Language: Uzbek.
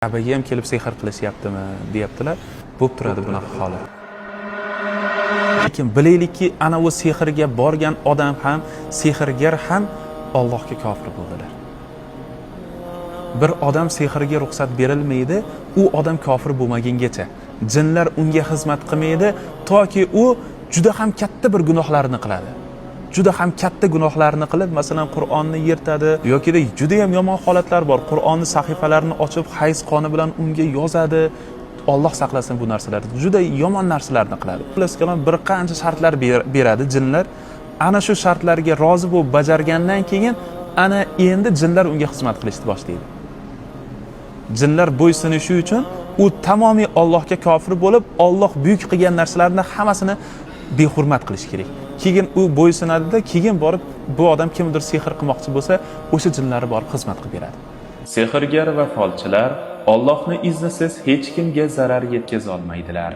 Ka'baga ham kelib sehr qilishyaptimi deyaptilar. Bo'lib turadi bunaqa holat. Lekin bilaylikki, ana o sehrga borgan odam ham, sehrgar ham Allohga kofir bo'ldilar. Bir odam sehrga ruxsat berilmaydi, u odam kofir bo'lmagungacha. Jinlar unga xizmat qilmaydi toki u juda ham katta bir gunohlarni qiladi. Juda ham katta gunohlarni qilib, masalan, Qur'onni yirtadi yoki juda ham yomon holatlar bor. Qur'onni sahifalarini ochib, hayz qoni bilan unga yozadi. Alloh saqlasin bu narsalarni. Juda yomon narsalarni qiladi. Xullas kalom bir qancha shartlar beradi jinlar. Ana shu shartlarga rozi bo'lib bajargandan keyin ana endi jinlar unga xizmat qilishni boshlaydi. Jinlar bo'ysunishi uchun u tamomiy Allohga kofir bo'lib, Alloh buyuk qilgan narsalarni hammasini behurmat qilish kerak. Keyin u bo'ysunadi-da, keyin borib bu odam kimdir sehr qilmoqchi bo'lsa, o'sha jinlari borib xizmat qilib beradi. Sehrgar va folchilar Allohning iznisiz hech kimga zarar yetkaza olmaydilar.